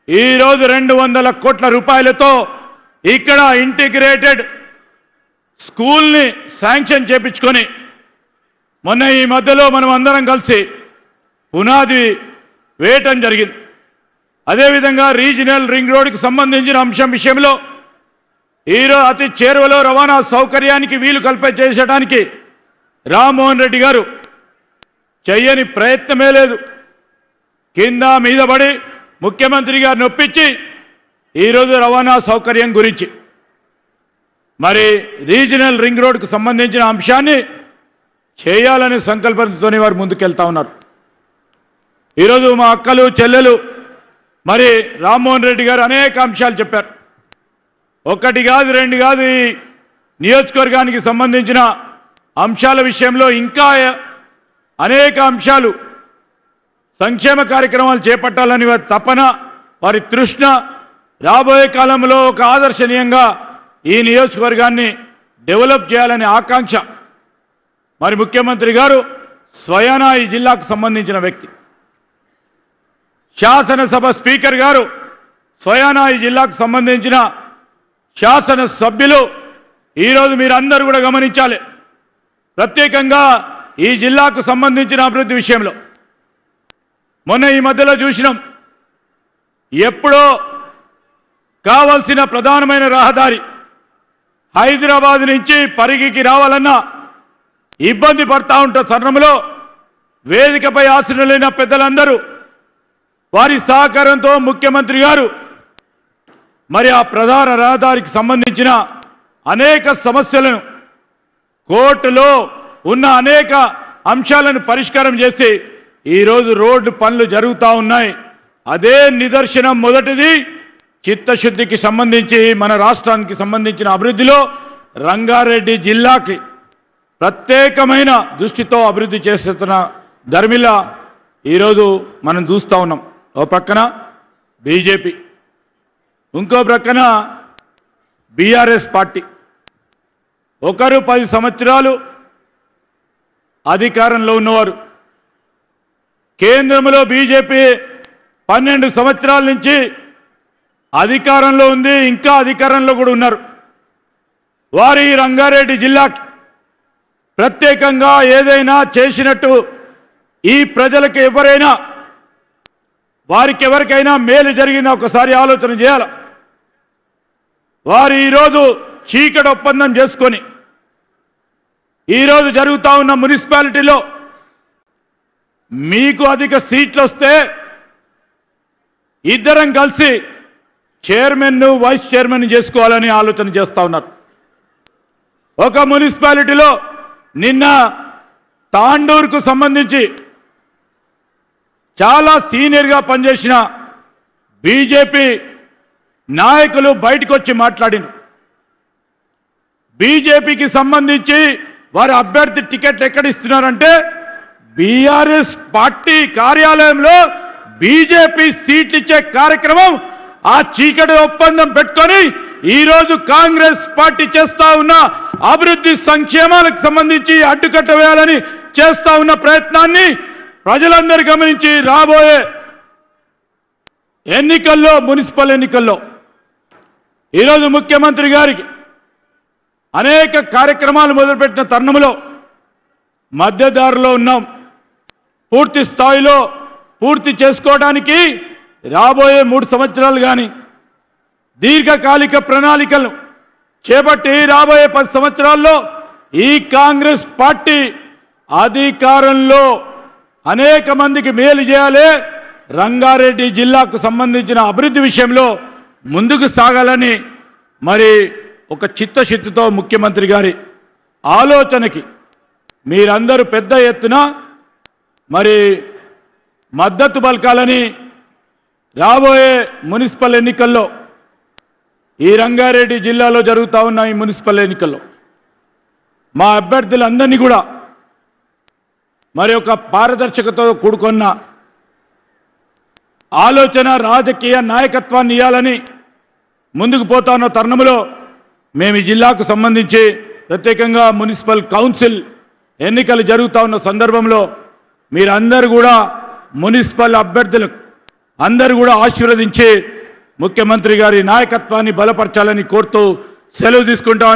ఈరోజు 200 కోట్ల రూపాయలతో ఇక్కడ ఇంటిగ్రేటెడ్ స్కూల్ని శాంక్షన్ చేపించుకొని మొన్న ఈ మధ్యలో మనం అందరం కలిసి పునాది వేయటం జరిగింది. అదేవిధంగా రీజనల్ రింగ్ రోడ్డుకి సంబంధించిన అంశం విషయంలో ఈరోజు అతి చేరువలో రవాణా సౌకర్యానికి వీలు కల్పించేయడానికి రామ్మోహన్ రెడ్డి గారు చెయ్యని ప్రయత్నమే లేదు. కింద మీద పడి ముఖ్యమంత్రి గారిని ఒప్పించి ఈరోజు రవాణా సౌకర్యం గురించి మరి రీజనల్ రింగ్ రోడ్డుకు సంబంధించిన అంశాన్ని చేయాలనే సంకల్పంతోనే వారు ముందుకెళ్తా ఉన్నారు. ఈరోజు మా అక్కలు చెల్లెలు మరి రామ్మోహన్ రెడ్డి గారు అనేక అంశాలు చెప్పారు. ఒకటి కాదు రెండు కాదు, ఈ నియోజకవర్గానికి సంబంధించిన అంశాల విషయంలో ఇంకా అనేక అంశాలు సంక్షేమ కార్యక్రమాలు చేపట్టాలని వారి తపన, వారి తృష్ణ, రాబోయే కాలంలో ఒక ఆదర్శనీయంగా ఈ నియోజకవర్గాన్ని డెవలప్ చేయాలనే ఆకాంక్ష. మరి ముఖ్యమంత్రి గారు స్వయానా ఈ జిల్లాకు సంబంధించిన వ్యక్తి, శాసనసభ స్పీకర్ గారు స్వయానా ఈ జిల్లాకు సంబంధించిన శాసన సభ్యులు. ఈరోజు మీరందరూ కూడా గమనించాలి, ప్రత్యేకంగా ఈ జిల్లాకు సంబంధించిన అభివృద్ధి విషయంలో మొన్న ఈ మధ్యలో చూసినాం. ఎప్పుడో కావాల్సిన ప్రధానమైన రహదారి హైదరాబాద్ నుంచి పరిగికి రావాలన్నా ఇబ్బంది పడతా ఉంటే తరుణంలో వేదికపై ఆసీనులైన పెద్దలందరూ వారి సహకారంతో ముఖ్యమంత్రి గారు మరి ఆ ప్రధాన రహదారికి సంబంధించిన అనేక సమస్యలను, కోర్టులో ఉన్న అనేక అంశాలను పరిష్కారం చేసి ఈరోజు రోడ్డు పనులు జరుగుతూ ఉన్నాయి. అదే నిదర్శనం. మొదటిది చిత్తశుద్ధికి సంబంధించి మన రాష్ట్రానికి సంబంధించిన అభివృద్ధిలో రంగారెడ్డి జిల్లాకి ప్రత్యేకమైన దృష్టితో అభివృద్ధి చేస్తున్న ధర్మిల ఈరోజు మనం చూస్తూ ఉన్నాం. ఓ ప్రక్కన బీజేపీ, ఇంకో ప్రక్కన బీఆర్ఎస్ పార్టీ. ఒకరు 10 సంవత్సరాలు అధికారంలో ఉన్నవారు, కేంద్రంలో బీజేపీ 12 సంవత్సరాల నుంచి అధికారంలో ఉంది, ఇంకా అధికారంలో కూడా ఉన్నారు. వారు ఈ రంగారెడ్డి జిల్లాకి ప్రత్యేకంగా ఏదైనా చేసినట్టు ఈ ప్రజలకు ఎవరైనా వారికి ఎవరికైనా మేలు జరిగినా ఒకసారి ఆలోచన చేయాలి. వారు ఈరోజు చీకటి ఒప్పందం చేసుకొని ఈరోజు జరుగుతూ ఉన్న మున్సిపాలిటీలో మీకు అధిక సీట్లు వస్తే ఇద్దరం కలిసి చైర్మన్ వైస్ చైర్మన్ చేసుకోవాలని ఆలోచన చేస్తూ ఉన్నారు. ఒక మున్సిపాలిటీలో నిన్న తాండూరుకు సంబంధించి చాలా సీనియర్గా పనిచేసిన బీజేపీ నాయకులు బయటకు వచ్చి మాట్లాడిన బీజేపీకి సంబంధించి వారి అభ్యర్థి టికెట్లు ఎక్కడ ఇస్తున్నారంటే బీఆర్ఎస్ పార్టీ కార్యాలయంలో బీజేపీ సీట్లు ఇచ్చే కార్యక్రమం ఆ చీకటి ఒప్పందం పెట్టుకొని ఈరోజు కాంగ్రెస్ పార్టీ చేస్తా ఉన్న అభివృద్ధి సంక్షేమాలకు సంబంధించి అడ్డుకట్ట వేయాలని చేస్తా ఉన్న ప్రయత్నాన్ని ప్రజలందరూ గమనించి రాబోయే ఎన్నికల్లో, మున్సిపల్ ఎన్నికల్లో ఈరోజు ముఖ్యమంత్రి గారికి అనేక కార్యక్రమాలు మొదలుపెట్టిన తరుణంలో మధ్యదారిలో ఉన్నాం. పూర్తి స్థాయిలో పూర్తి చేసుకోవడానికి రాబోయే 3 సంవత్సరాలు కానీ దీర్ఘకాలిక ప్రణాళికలు చేపట్టి రాబోయే 10 సంవత్సరాల్లో ఈ కాంగ్రెస్ పార్టీ అధికారంలో అనేక మందికి మేలు చేయాలి, రంగారెడ్డి జిల్లాకు సంబంధించిన అభివృద్ధి విషయంలో ముందుకు సాగాలని మరి ఒక చిత్తశుద్ధితో ముఖ్యమంత్రి గారి ఆలోచనకి మీరందరూ పెద్ద ఎత్తున మరి మద్దతు పలకాలని రాబోయే మున్సిపల్ ఎన్నికల్లో ఈ రంగారెడ్డి జిల్లాలో జరుగుతూ ఉన్న ఈ మున్సిపల్ ఎన్నికల్లో మా అభ్యర్థులందరినీ కూడా మరి ఒక పారదర్శకతో కూడుకున్న ఆలోచన, రాజకీయ నాయకత్వాన్ని ఇవ్వాలని ముందుకు పోతా ఉన్న తరుణంలో మేము ఈ జిల్లాకు సంబంధించి ప్రత్యేకంగా మున్సిపల్ కౌన్సిల్ ఎన్నికలు జరుగుతూ ఉన్న సందర్భంలో మీరందరూ కూడా మున్సిపల్ అభ్యర్థులకు అందరూ కూడా ఆశీర్వదించి ముఖ్యమంత్రి గారి నాయకత్వాన్ని బలపరచాలని కోరుతూ సెలవు తీసుకుంటాం.